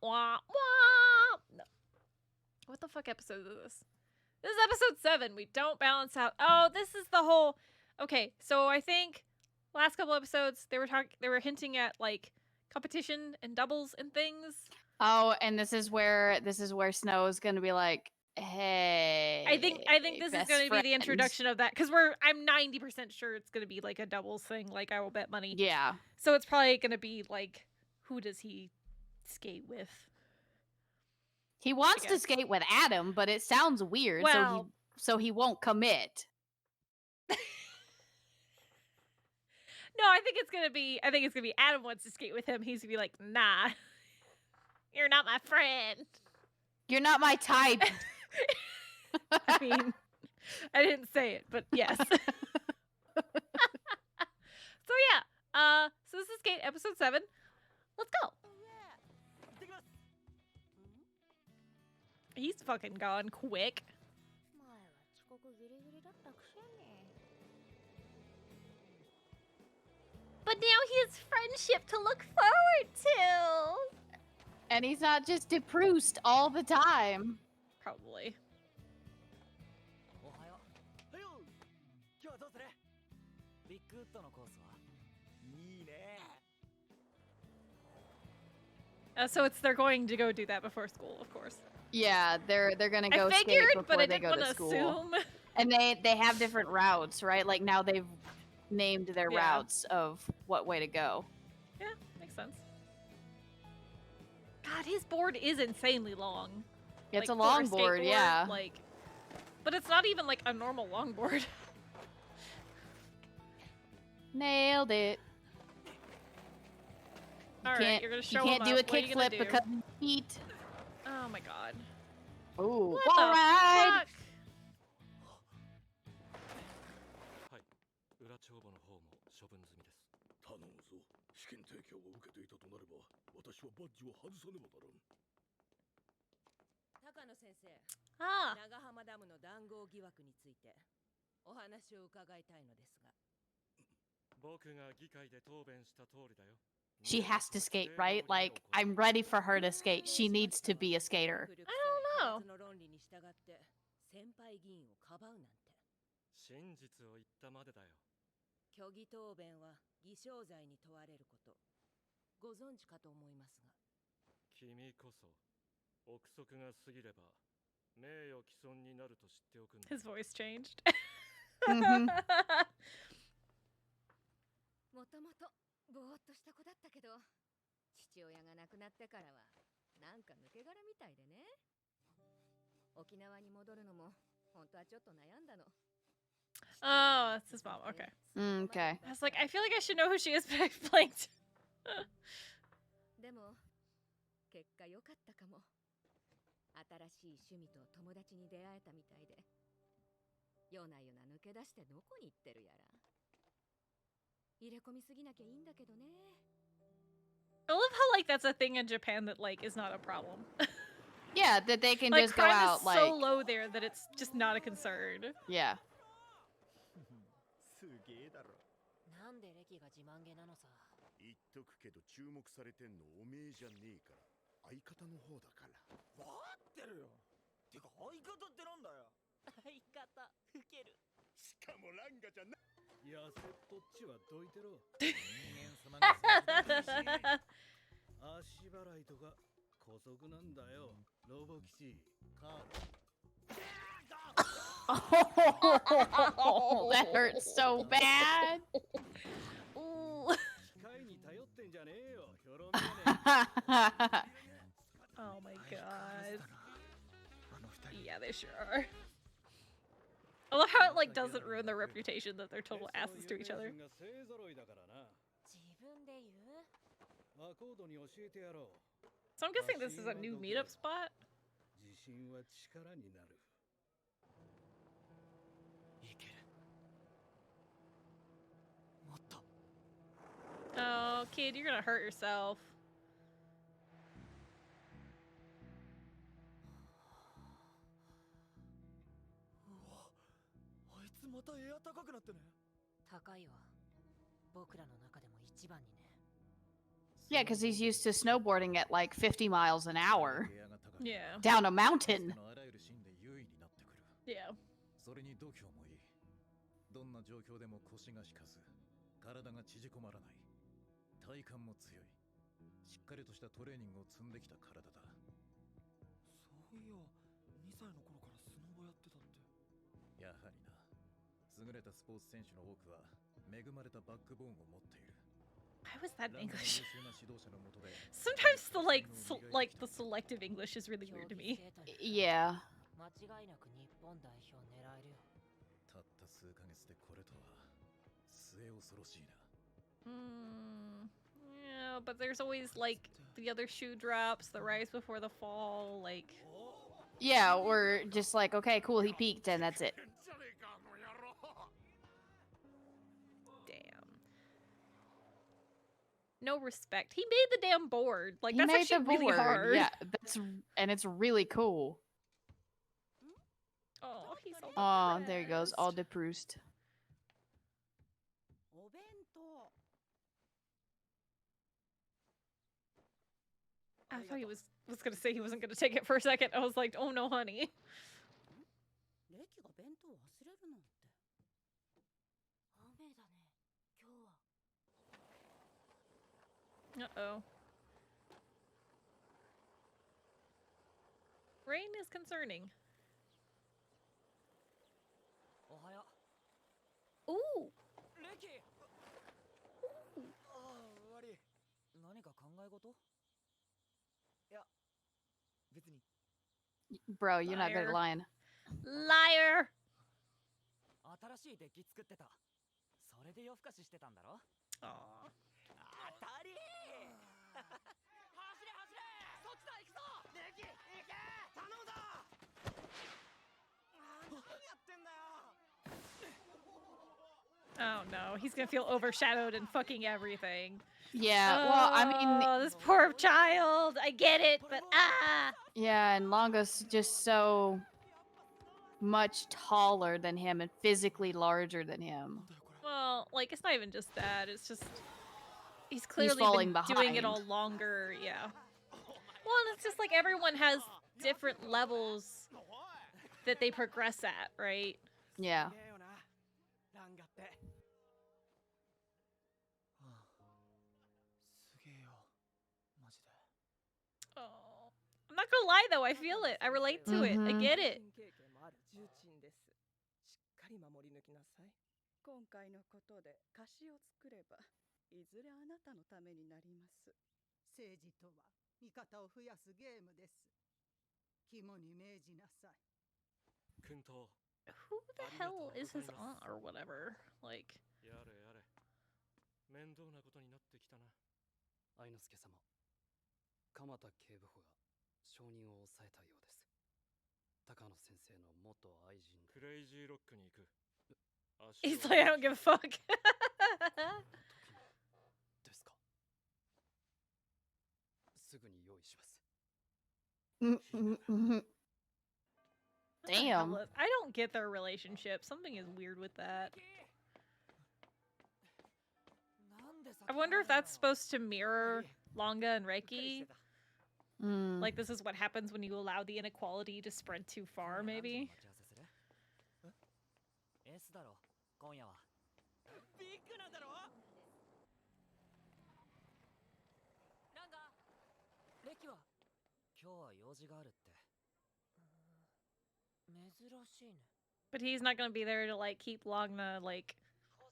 wah, wah. No. What the fuck episode is this? This is episode 7. We don't balance out. Oh, this is the whole. Okay, so I think last couple episodes they were hinting at like competition and doubles and things. Oh, and this is where Snow is going to be like, hey. I think this is going to be the introduction of that because I'm 90% sure it's going to be like a doubles thing. Like I will bet money. Yeah. So it's probably going to be like, who does he skate with? He wants to skate with Adam, but it sounds weird, well, so he won't commit. No, I think it's gonna be Adam wants to skate with him. He's gonna be like, nah, you're not my friend. You're not my type. I mean, I didn't say it, but yes. So yeah, so this is Skate episode 7. Let's go. He's fucking gone quick. But now he has friendship to look forward to. And he's not just depressed all the time. Probably. So they're going to go do that before school, of course. Yeah, they're gonna go skate before they go to school. Assume. And they have different routes, right? Like now they've named their routes of what way to go. Yeah, makes sense. God, his board is insanely long. It's like, a long board, yeah. Like, but it's not even like a normal long board. Nailed it. All right, you're gonna show him. You can't do a kickflip because of feet. Oh my god. Ooh, what all right. Fuck? Ah. She has to skate, right? Like, I'm ready for her to skate. She needs to be a skater. I don't know. His voice changed. Mm-hmm. もともとぼーっとした子だったけど、父親が亡くなってからはなんか抜け殻みたいでね。沖縄に戻るのも本当はちょっと悩んだの。Oh, that's his mom. Okay. Okay. I was like, I feel like I should know who she is, but I blanked. でも結果良かったかも。新しい趣味と友達に出会えたみたいで。夜な夜な抜け出してどこに行ってるやら。入れ込みすぎなきゃいいんだけどね。I love how like that's a thing in Japan that like is not a problem. Yeah, that they can like, just go out is like so low there that it's just not a concern. Yeah. すげえだろ。なんで歴が自慢げなのさ。言っとくけど注目されてんのおめえじゃねえから。相方の方だから。わかってるよ。てか相方ってなんだよ。相方ウケる。しかもランガじゃな。痩せっぽっちはどいてろ。人間様が足払いとか姑息なんだよ。ロボ騎士カーOh, that hurts so bad. Oh my god. Yeah, they sure are. I love how it like doesn't ruin their reputation that they're total asses to each other. So I'm guessing this is a new meetup spot. Oh, kid, you're gonna hurt yourself. Yeah, because he's used to snowboarding at like 50 miles an hour Yeah. down a mountain. Yeah. それに度胸もいい。どんな状況でも腰が引かず、体が縮こまらない。体幹も強い。しっかりとしたトレーニングを積んできた体だ。そういや、2歳の頃からスノボやってたって。やはりな。優れたスポーツ選手の多くは恵まれたバックボーンを持っている。 Why was that in ランナーの English? 優秀な指導者の下で Sometimes the like the selective English is really weird to me. Yeah. 間違いなく日本代表狙えるよ。たった数ヶ月でこれとは末恐ろしいな。Yeah, but there's always like the other shoe drops, the rise before the fall, like Yeah, we're just like, okay, cool, he peaked, and that's it. damn. No respect. He made the damn board. Like He that's made actually the really board. hard. Yeah, and it's really cool. Oh, he's all Oh, there he goes, depressed. all depressed. お弁当 I thought he was gonna say he wasn't gonna take it for a second. I was like, oh no, honey. レキが弁当忘れるなんて雨だね。今日は。 Uh-oh. Rain is concerning. おはよ Ooh. う。レキ。ああ、悪い。何か考え事？いや、別に。 Bro, you're not good at Liar. lying. Liar. 新しいデッキ作ってた。それで夜更かししてたんだろ？ Aw. 当たり走れ走れそっちだ行くぞレキ行け頼むぞ何やってんだよ Oh no, he's gonna feel overshadowed and fucking everything. Yeah, well, I mean, Oh, this poor child. I get it, but yeah, and Longo's just so much taller than him and physically larger than him. Well, like it's not even just that. It's just he's clearly falling been doing it behind. all longer. Yeah. Well, and it's just like everyone has different levels that they progress at, right? Yeah. すげえよなランガってすげえよ。マジで。 Oh. I'm not gonna lie though, I feel it. I relate to it. I Mhm. get it. 経験もある重鎮です。しっかり守り抜きなさい。今回のことで貸しを作れば、いずれあなたのためになります。政治とは味方を増やすゲームです。肝に銘じなさい。君と Who the hell is his aunt or whatever? Like, やれやれ。面倒なことになってきたな。愛之助様、鎌田警部補が証人を抑えたようです。高野先生の元愛人で。クレイジーロックに行く。 he's like, I don't give a fuck. ですか。すぐに用意します。 Damn. I don't get their relationship. Something is weird with that. なんで先 I wonder if that's 来ないの supposed to mirror Longa and Reiki. Mm. Like this is what happens when you allow the inequality to spread too far, 今夜何時に maybe. 待ち合わせする？S だろ今夜は。ビッグなんだろ？ランガレキは今日は用事があるって。珍しいね。 But he's not gonna be there to like keep Longna like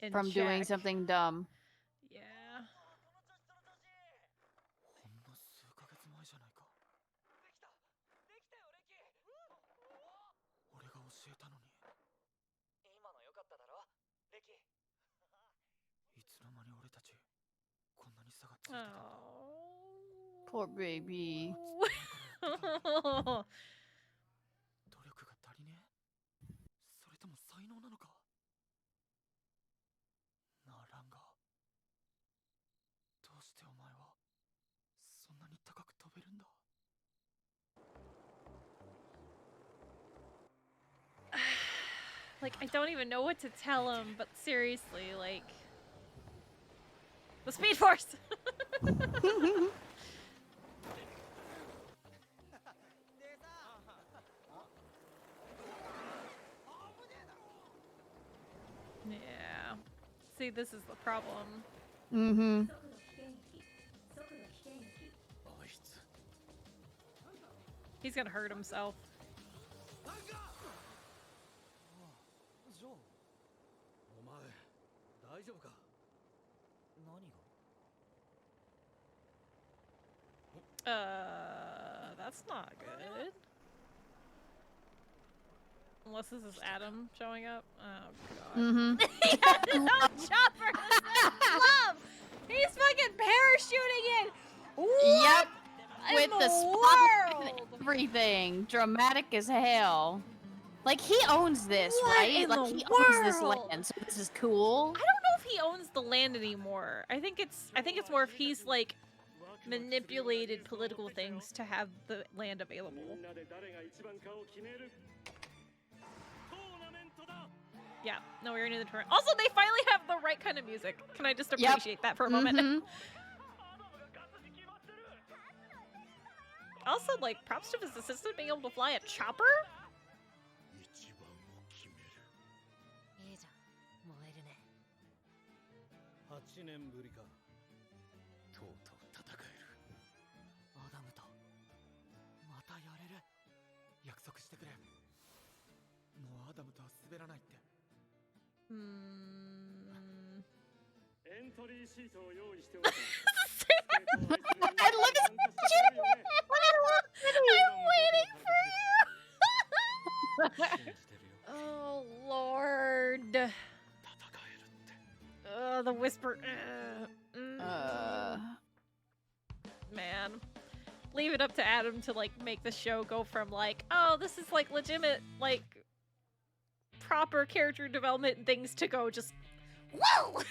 in From doing check. something dumb. Yeah. ほんの数ヶ月前じゃないか。できたできたよレキ。俺が教えたのに。今の良かっただろレキ。いつの間に俺たちこんなに差がついてたんだ。 Oh. Poor baby. 努力が足りねえ。それとも才能なのか。なあランガ。どうしてお前はそんなに高く飛べるんだ。 Like I don't even know what to tell him, but seriously, like the Speed Force. Yeah. See, this is the problem. Mm-hmm. He's gonna hurt himself. ジョー、お前大丈夫か？何が？ That's not good. Unless this is Adam showing up. Oh god. Mm-hmm. He has his own chopper! Love! He's fucking parachuting in! What? Yep. In With the spotlight and everything. Dramatic as hell. Like, he owns this, What right? in Like, the he owns this world? land, so this is cool. I don't know if he owns the land anymore. I think it's more if he's like manipulated political things to have the land available. Yeah, no, we're into the tournament. Also, they finally have the right kind of music. Can I just appreciate that for a moment? Mhm. Also, like, props to his assistant being able to fly a chopper? いいじゃん、燃えるね。 8年ぶりか。とうとう戦える。アダムとまたやれる。約束してくれ。もうアダムとは滑らないって。エントリーシートを用意しておいた。 And look at I'm waiting for you! Oh, Lord. The whisper. Man. Leave it up to Adam to, like, make the show go from, like, oh, this is, like, legitimate, like, proper character development and things to go just, whoa!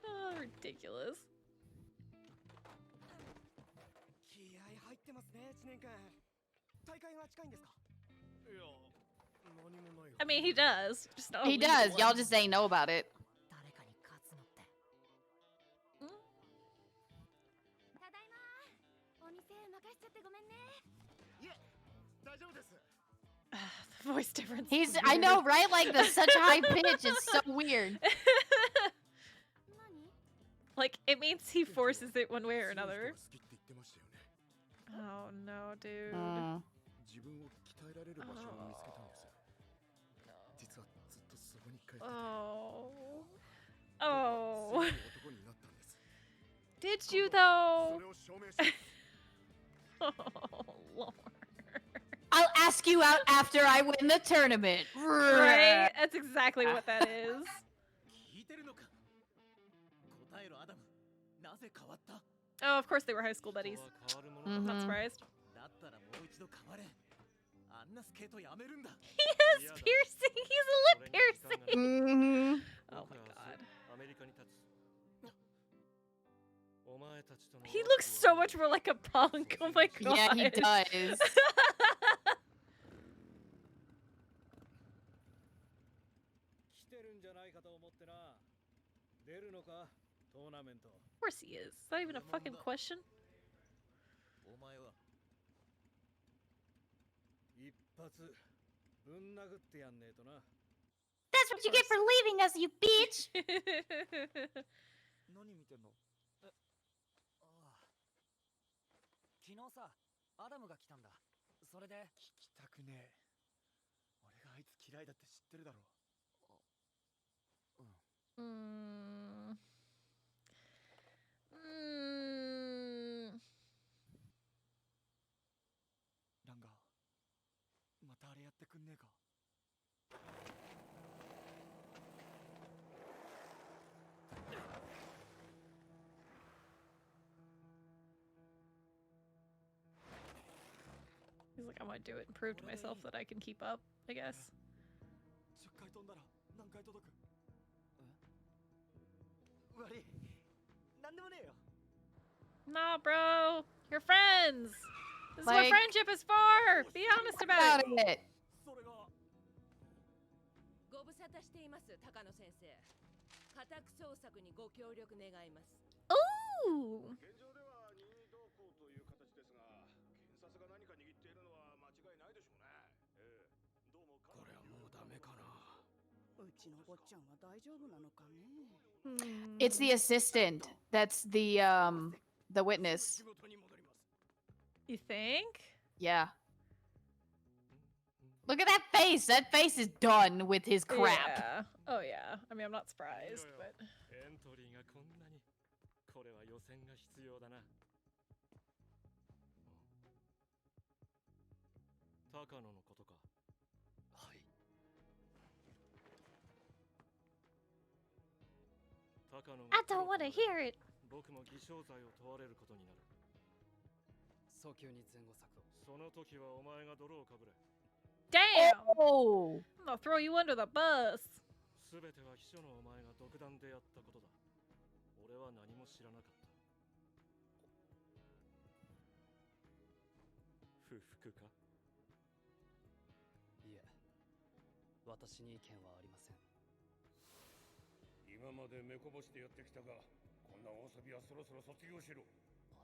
Oh, ridiculous. 気合入ってますね、1年間。大会は近いんですか？いや、何もない。 I mean, he does. Just not a He legal does. one. Y'all just ain't know about it. 誰かに勝つのって。ただいま。お店任しちゃってごめんね。いえ、大丈夫です。 The voice difference. He's, is I know, weird. right? Like, the such high pitch. It's so weird. 何？ Like, it means he forces it one way or another. 好きって言ってましたよね。 Oh no, dude. 自分を鍛えられる場所を見つけたんです。実はずっとそこに帰ってて。 Oh. 強 Oh. い男になったんです。 Did you そ though? れを証明します。 Oh, Lord. I'll ask you out after I win the tournament. Right? That's exactly what that is. 聞いてるのか？答えろ、アダム。なぜ変わった？ Oh, of course they were high school buddies. 人は変わるもの Not うん surprised. だったらもう一度変われ。あんなスケートやめるんだ。 He has piercing. He's a lip piercing. Mm-hmm. Oh my god. アメリカに立つ。お前たちとの He looks so much more like a punk. Oh my god. Yeah, he does. 来てるんじゃないかと思ってな。出るのか？トーナメント。 Of course he is. It's not even a fucking question. お前は一発ぶん殴ってやんねえとな。 That's what you get for leaving us, you bitch. 何見てんの？ああ。昨日さ、アダムが来たんだ。それで。聞きたくねえ。俺があいつ嫌いだって知ってるだろ。 Mm. ランガー、またあれやってくんねえか。 He's like, I want to do it and prove to myself that I can keep up, I guess. 10回飛んだら何回届く？悪い。なんでもねえよ。 Nah, bro. You're friends. This is what Like- friendship is for. Be honest about About it. it. それが。ご無沙汰しています、高野先生。家宅捜索にご協力願います。 Ooh! 現状では任意同行という形ですが、検察が何か握っているのは間違いないでしょうね。どうもこれはもうダメかな。うちの坊ちゃんは大丈夫なのかね。It's the assistant. That's the witness. 仕事に戻ります。 You think? Yeah. Look at that face. That face is done with his crap. Yeah. Oh yeah. I mean, I'm not surprised, but エントリーがこんなに。これは予選が必要だな。高野のことか。はい。高野が I don't want to hear it. 僕も偽証罪を問われることになる。早急に前後策を。その時はお前が泥をかぶれ。 Damn! Oh. I'm gonna throw you under the bus. すべては秘書のお前が独断でやったことだ。俺は何も知らなかった。不服か？いえ、私に意見はありません。今まで目こぼしてやってきたが、こんな大サビはそろそろ卒業しろ。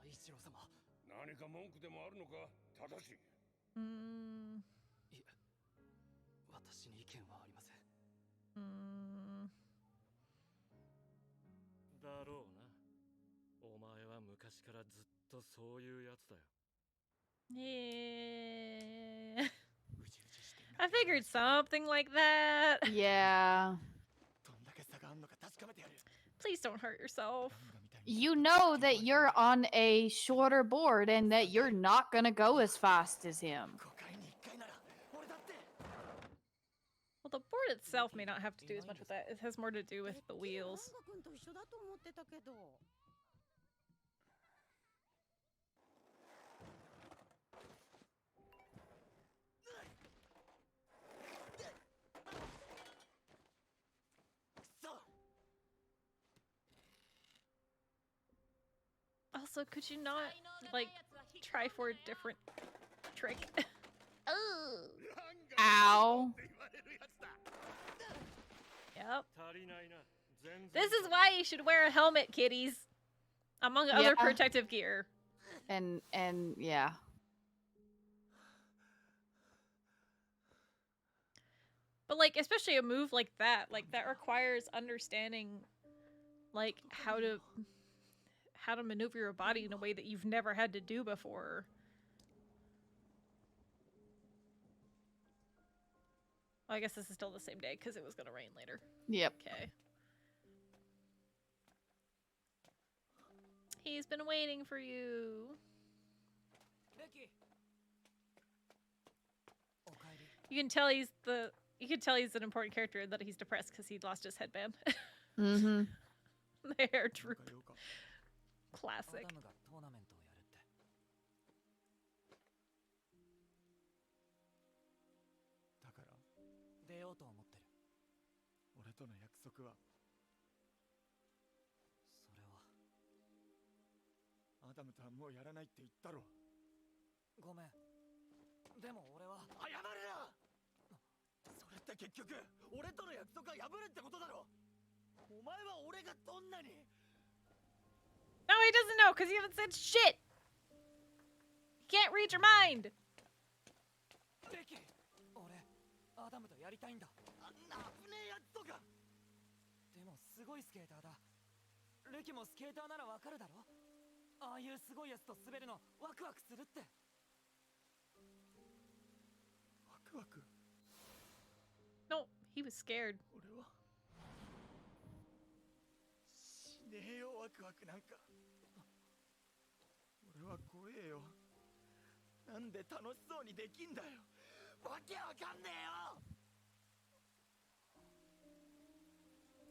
愛一郎様。何か文句でもあるのか？ただし。いえ、私に意見はありません。だろうな。お前は昔からずっとそういうやつだよ。 Yeah. I figured something like that. Yeah. どんだけ差があんのか確かめてやる。 Please don't hurt yourself. You know that you're on a shorter board and that you're not gonna go as fast as him. 5回に1回なら俺だって。 Well, the board itself may not have to do as much with that. It has more to do with the wheels. 君と一緒だと思ってたけど。Also, could you not, like, try for a different trick? Oh. Ow. Yep. 足りないな。全然 This is why you should wear a helmet, kiddies. Among other Yeah. protective gear. And yeah. But, like, especially a move like that requires understanding, like, how to maneuver your body in a way that you've never had to do before. Well, I guess this is still the same day because it was gonna rain later. Yep. Okay. He's been waiting for you. You can tell he's an important character and that he's depressed because he lost his headband. Mm-hmm. The hair droop. Classic. だから出ようと思ってる。俺との約束は。それは。アダムとはもうやらないって言ったろ。ごめん。でも俺は。謝るな。それって結局俺との約束は破るってことだろ。お前は俺がどんなに。 No, he doesn't know because you haven't said shit. He can't read your mind. レキ、俺アダムとやりたいんだ。あんな危ねえやつとか。でもすごいスケーターだ。レキもスケーターならわかるだろ。ああいうすごいやつと滑るのワクワクするって。ワクワク。 No, he was scared. 俺はしねえよワクワクなんか。俺は怖えよ。なんで楽しそうにできんだよ。わけわかんねえよ。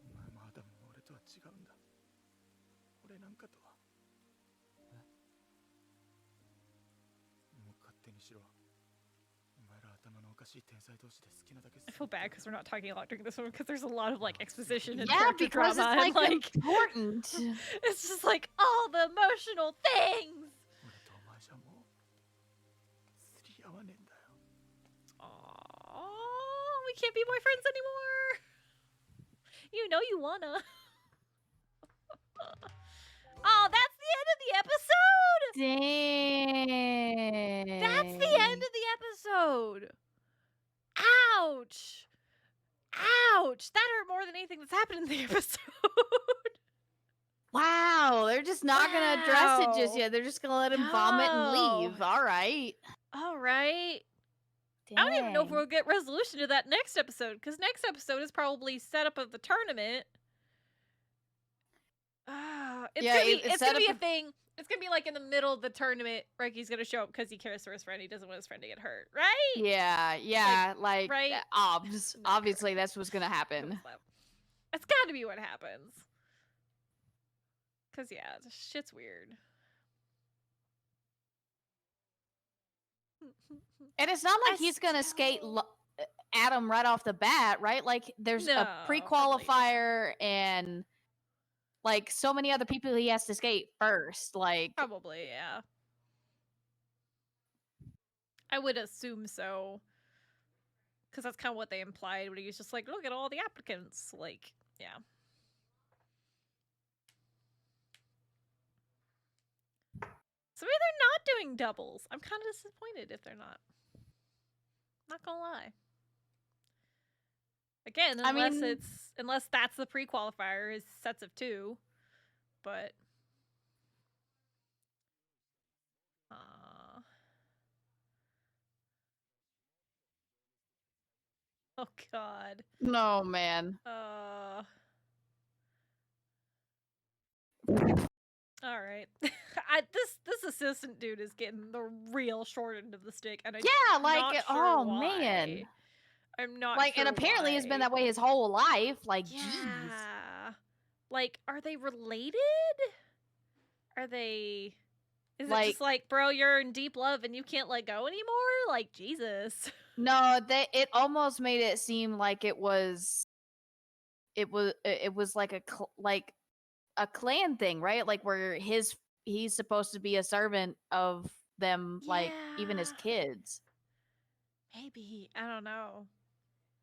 お前もアダムも俺とは違うんだ。俺なんかとは。もう勝手にしろ。お前ら頭のおかしい天才同士で好きなだけ。 I feel bad because we're not talking a lot during this one because there's a lot of like exposition and Yeah, character because drama it's like, and like important. it's just like all the emotional things. 俺とお前じゃもう釣り合わねえんだよ。 Aww, we can't be boyfriends anymore. You know you wanna. Oh, that's the end of the episode. Dang. That's the end of the episode. Ouch. Ouch. That hurt more than anything that's happened in the episode. Wow, they're just not gonna address it just Wow. yet. They're just gonna let him vomit and No. leave. All right. All right. Dang. I don't even know if we'll get resolution to that next episode, because next episode is probably setup of the tournament. It's Yeah, gonna be it's it's gonna set be a up- thing. It's gonna be like in the middle of the tournament. Ricky's gonna show up because he cares for his friend. He doesn't want his friend to get hurt, right? Yeah, like right? obviously that's what's gonna happen. It's got to be what happens. Cause yeah, this shit's weird. And it's not like he's gonna skate at him right off the bat, right? Like there's a pre-qualifier and like so many other people he has to skate first. Like Probably, yeah. I would assume so. Because that's kind of what they implied when he was just like, look at all the applicants. Like, yeah. So maybe they're not doing doubles. I'm kind of disappointed if they're not. Not gonna lie. Again, unless that's the pre-qualifier, is sets of 2. But oh god. No, man. All right. This assistant dude is getting the real short end of the stick, and oh man. I'm not like, sure and apparently why. it's been that way his whole life. Like, yeah. jeez. Like, are they related? Are they? Is like, it just like, bro, you're in deep love and you can't let go anymore? Like, Jesus. No, it almost made it seem like it was like a clan thing, right? Like where he's supposed to be a servant of them, like even as kids. Maybe, I don't know.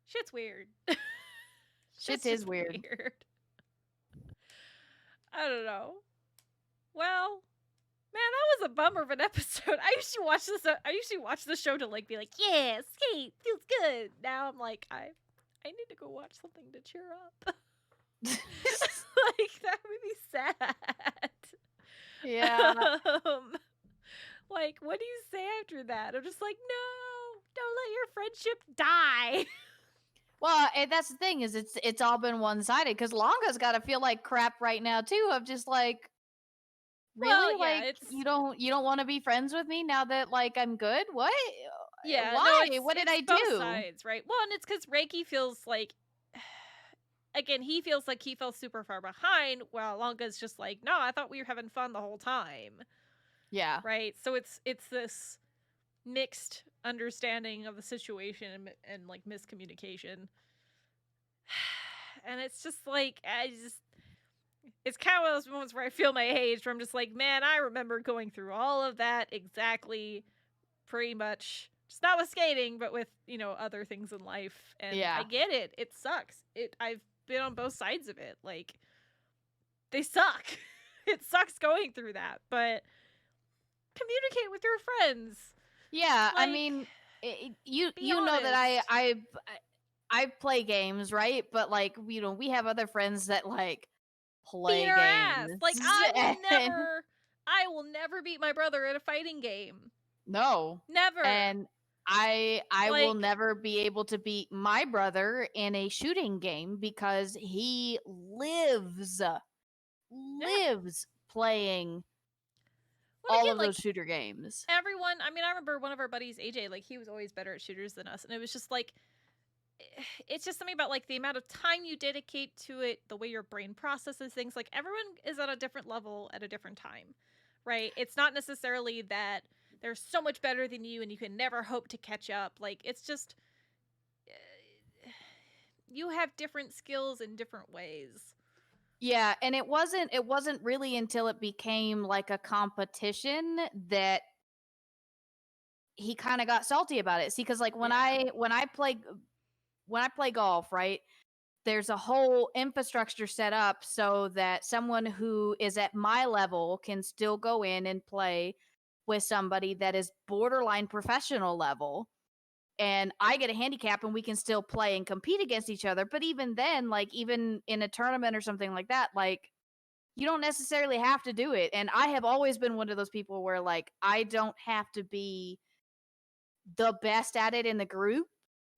Shit's weird. Shit is weird. I don't know. Well, man, that was a bummer of an episode. I usually watch this show to like be like, yeah, skate feels good. Now I'm like, I need to go watch something to cheer up. Like, that would be sad. Yeah. Like, what do you say after that? I'm just like, no, don't let your friendship die. Well, and that's the thing is it's all been one-sided because Longa's got to feel like crap right now too. Of just like, really, like you don't want to be friends with me now that like I'm good. What? Yeah. Why? No, what did I both do? sides, right? Well, and it's because Reiki feels like, again, he feels like he fell super far behind, while Longa's just like, no, I thought we were having fun the whole time. Yeah. Right. So it's this mixed understanding of the situation and like miscommunication. And it's just like, it's kind of one of those moments where I feel my age, where I'm just like, man, I remember going through all of that exactly, pretty much, just not with skating, but with, other things in life. And I get it. It sucks. I've been on both sides of it. Like, they suck. It sucks going through that, but communicate with your friends. Yeah, I mean, you know that I play games, right? But like, we have other friends that like play games. Ass. Like, I will never beat my brother at a fighting game. No, never. And I will never be able to beat my brother in a shooting game because he lives playing all of those shooter games. Everyone, I mean, I remember one of our buddies, AJ, like, he was always better at shooters than us. And it was just like, it's just something about like the amount of time you dedicate to it, the way your brain processes things. Like, everyone is at a different level at a different time, right? It's not necessarily that they're so much better than you and you can never hope to catch up. Like, it's just, you have different skills in different ways. Yeah, and it wasn't really until it became like a competition that he kind of got salty about it. See, because like when I play golf, right? there's a whole infrastructure set up so that someone who is at my level can still go in and play with somebody that is borderline professional level, and I get a handicap and we can still play and compete against each other. But even then, like, even in a tournament or something like that, like, you don't necessarily have to do it. And I have always been one of those people where, like, I don't have to be the best at it in the group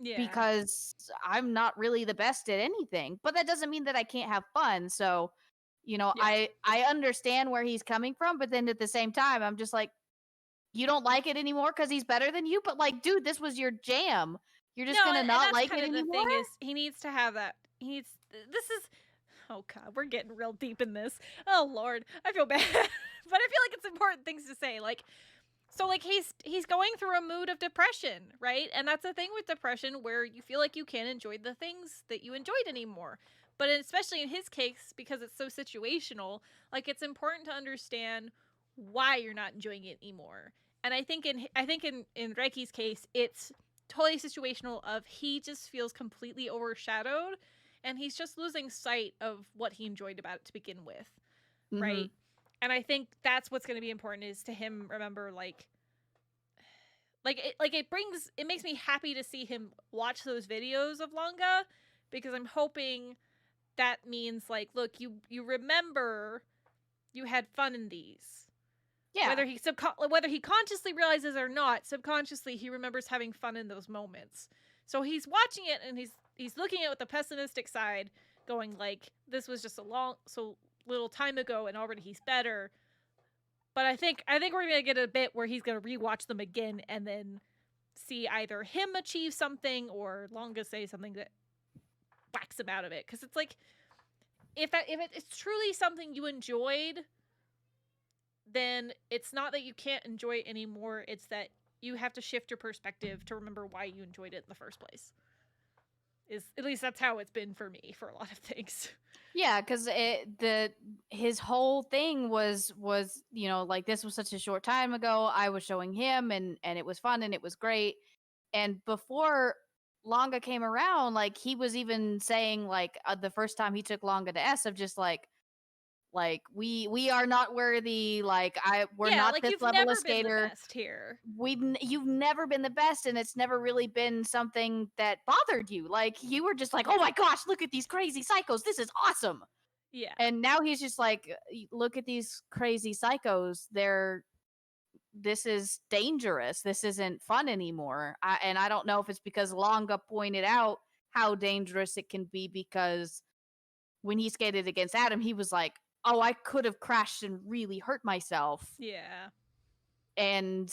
because I'm not really the best at anything. But that doesn't mean that I can't have fun. So, you know, I understand where he's coming from, but then at the same time, I'm just like, you don't like it anymore because he's better than you? But, like, dude, this was your jam. You're just gonna not like it anymore? The thing is, he needs to have that. This is, oh God, we're getting real deep in this. Oh Lord, I feel bad. But I feel like it's important things to say. Like, so, like, he's going through a mood of depression, right? And that's the thing with depression, where you feel like you can't enjoy the things that you enjoyed anymore. But especially in his case, because it's so situational, like, it's important to understand why you're not enjoying it anymore. And I think in Reiki's case, it's totally situational of he just feels completely overshadowed and he's just losing sight of what he enjoyed about it to begin with. Right? And I think that's what's going to be important, is to him remember, it makes me happy to see him watch those videos of Longa, because I'm hoping that means, like, look, you remember you had fun in these. Yeah. Whether he consciously realizes or not, subconsciously he remembers having fun in those moments. So he's watching it and he's looking at it with the pessimistic side, going like, this was just so little time ago and already he's better. But I think we're gonna get a bit where he's gonna rewatch them again and then see either him achieve something or Longa say something that whacks him out of it. Because it's like, if it's truly something you enjoyed, then it's not that you can't enjoy it anymore. It's that you have to shift your perspective to remember why you enjoyed it in the first place. At least that's how it's been for me for a lot of things. Yeah, because his whole thing was, you know, like, this was such a short time ago. I was showing him, and it was fun and it was great. And before Longa came around, like, he was even saying, like, the first time he took Longa to S, of just like we are not worthy. Like, we're not this level of skater. Been the best here. You've never been the best, and it's never really been something that bothered you. Like, you were just like, oh my gosh, look at these crazy psychos. This is awesome. Yeah. And now he's just like, look at these crazy psychos. This is dangerous. This isn't fun anymore. And I don't know if it's because Longa pointed out how dangerous it can be, because when he skated against Adam, he was like, oh, I could have crashed and really hurt myself. Yeah. And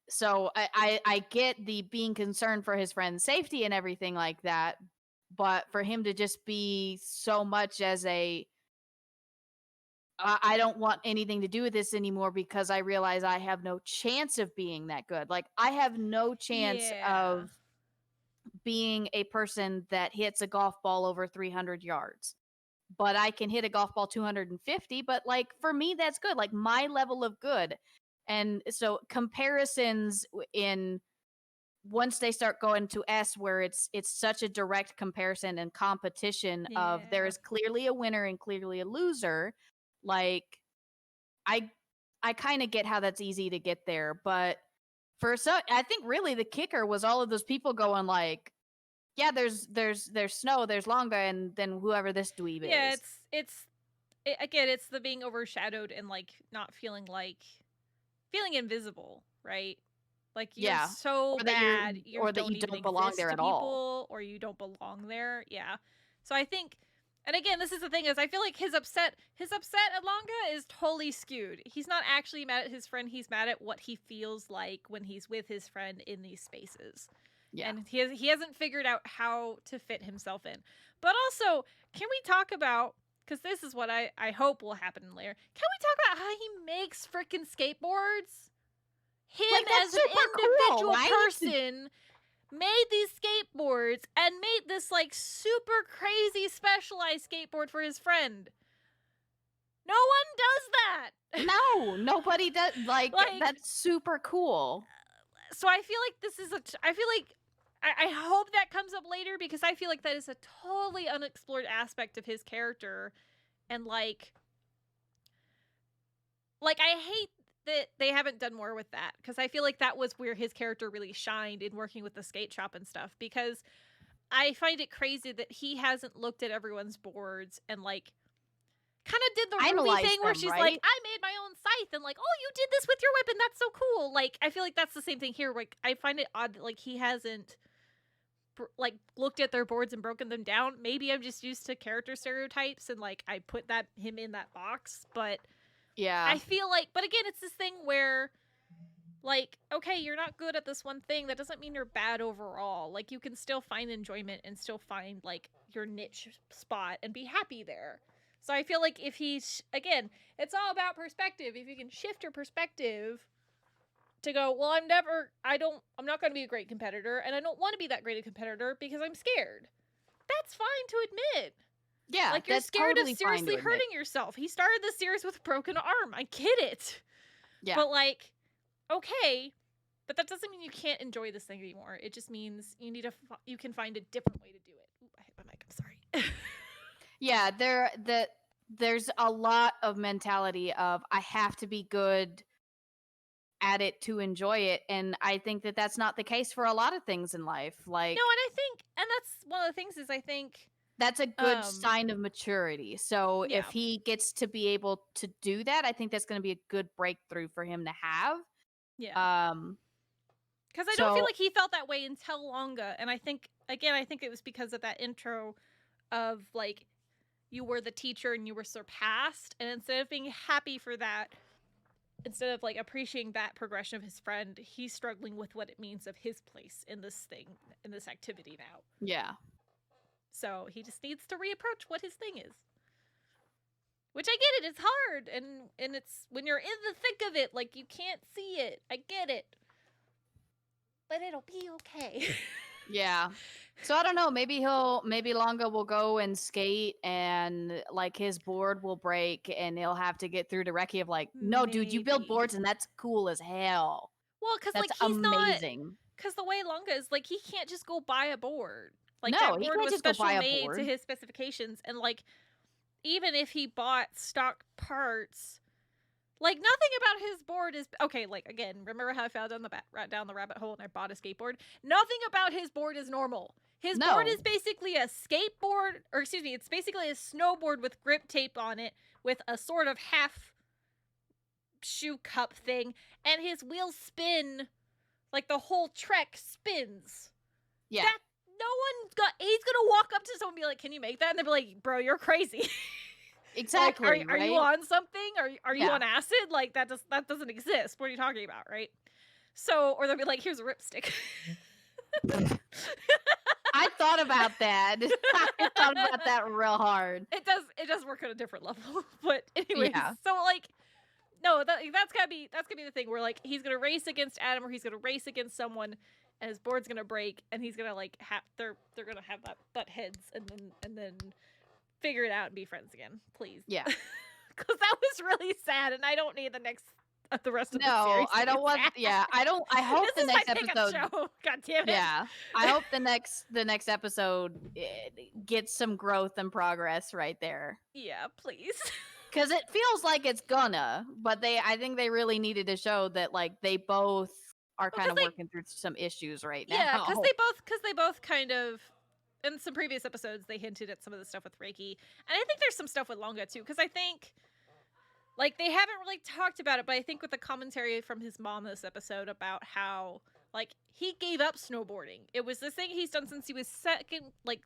so I get the being concerned for his friend's safety and everything like that. But for him to just be so much as I don't want anything to do with this anymore because I realize I have no chance of being that good. Like, I have no chance of being a person that hits a golf ball over 300 yards. But I can hit a golf ball 250. But, like, for me, that's good. Like, my level of good. And so comparisons once they start going to S, where it's such a direct comparison and competition of there is clearly a winner and clearly a loser. Like, I kind of get how that's easy to get there, but I think really the kicker was all of those people going like, yeah, there's Snow, there's Longa, and then whoever this dweeb is. Yeah, it's the being overshadowed and, like, not feeling invisible, right? Like, you're so bad, or that you don't belong there at all, or you don't belong there. Yeah. So I think, and again, this is the thing, is I feel like his upset at Longa is totally skewed. He's not actually mad at his friend. He's mad at what he feels like when he's with his friend in these spaces. Yeah. And he hasn't figured out how to fit himself in. But also, can we talk about, because this is what I hope will happen later, can we talk about how he makes freaking skateboards? Him, like, as an individual person, made these skateboards and made this, like, super crazy specialized skateboard for his friend. No one does that. No, nobody does. Like, that's super cool. So I feel like this is I hope that comes up later, because I feel like that is a totally unexplored aspect of his character. And like I hate that they haven't done more with that, because I feel like that was where his character really shined in working with the skate shop and stuff, because I find it crazy that he hasn't looked at everyone's boards and like kind of did the Ruby thing where she's like, I made my own scythe, and like, oh, you did this with your weapon, that's so cool. Like, I feel like that's the same thing here. Like, I find it odd that like he hasn't like looked at their boards and broken them down. Maybe I'm just used to character stereotypes and like I put him in that box, but yeah, I feel like, but again, it's this thing where like, okay, you're not good at this one thing, that doesn't mean you're bad overall. Like, you can still find enjoyment and still find like your niche spot and be happy there. So I feel like if he's, again, it's all about perspective. If you can shift your perspective to go, well, I'm not going to be a great competitor, and I don't want to be that great a competitor because I'm scared. That's fine to admit. Yeah, like, you're scared of seriously hurting yourself. He started the series with a broken arm. I get it. Yeah. But like, okay, but that doesn't mean you can't enjoy this thing anymore. It just means you can find a different way to do it. Ooh, I hit my mic. I'm sorry. Yeah, there's a lot of mentality of I have to be good at it to enjoy it, and I think that that's not the case for a lot of things in life. Like, no, and I think, and that's one of the things is I think that's a good sign of maturity. So yeah. if he gets to be able to do that, I think that's going to be a good breakthrough for him to have. Yeah. Because I don't feel like he felt that way until Longa, and I think it was because of that intro of like, you were the teacher and you were surpassed, and instead of being happy for that, instead of like appreciating that progression of his friend, he's struggling with what it means of his place in this activity now. Yeah. So he just needs to reapproach what his thing is. Which I get it, it's hard, and it's when you're in the thick of it, like you can't see it. I get it. But it'll be okay. Yeah. So I don't know, maybe Longa will go and skate, and like his board will break and he'll have to get through to Reki of like, no, dude, you build boards and that's cool as hell. Well, because like he's amazing. Because the way Longa is, like, he can't just go buy a board. Like, no, that board was special made to his specifications, and like, even if he bought stock parts, like, nothing about his board is okay. Like, again, remember how I fell down the rabbit hole and I bought a skateboard? Nothing about his board is normal. His board is basically a skateboard, or excuse me, it's basically a snowboard with grip tape on it with a sort of half shoe cup thing, and his wheels spin, like the whole trek spins. Yeah. That he's gonna walk up to someone and be like, can you make that? And they'll be like, bro, you're crazy. Exactly. Like, are you on something? Are you on acid? Like, that doesn't exist. What are you talking about, right? So, or they'll be like, here's a ripstick. I thought about that. I thought about that real hard. It does work on a different level. But anyways, so like, no, that's gotta be the thing where like he's gonna race against Adam, or he's gonna race against someone, and his board's gonna break, and he's gonna like they're gonna have that butt heads, and then figure it out and be friends again, please. Yeah. Because that was really sad, and I don't need the rest of the series. No, I don't want. Yeah, I hope the next episode. Show. God damn it. Yeah, I hope the next episode gets some growth and progress right there. Yeah, please. Because it feels like it's gonna, but I think they really needed to show that like they both are kind of working through some issues right now. Yeah, because they both kind of. In some previous episodes, they hinted at some of the stuff with Reiki. And I think there's some stuff with Longa, too. Because I think, like, they haven't really talked about it, but I think with the commentary from his mom this episode about how, like, he gave up snowboarding. It was this thing he's done since he was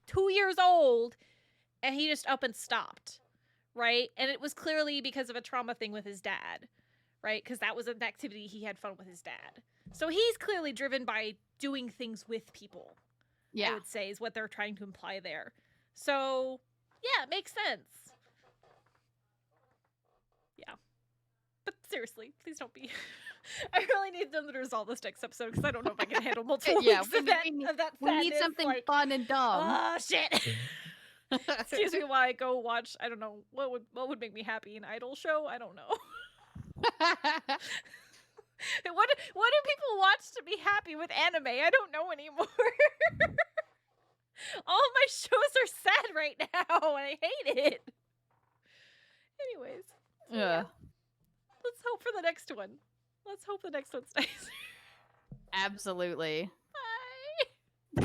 2 years old, and he just up and stopped, right? And it was clearly because of a trauma thing with his dad, right? Because that was an activity he had fun with his dad. So he's clearly driven by doing things with people. Yeah. I would say is what they're trying to imply there. So, yeah, it makes sense. Yeah. But seriously, please don't be. I really need them to resolve this next episode because I don't know if I can handle multiple weeks of that sadness. We need something fun and dumb. Oh, shit. Excuse me while I go watch, I don't know, what would make me happy, an idol show? I don't know. What What do people watch to be happy with anime? I don't know anymore. All of my shows are sad right now, and I hate it. Anyways. Yeah. Let's hope for the next one. Let's hope the next one's nice. Absolutely.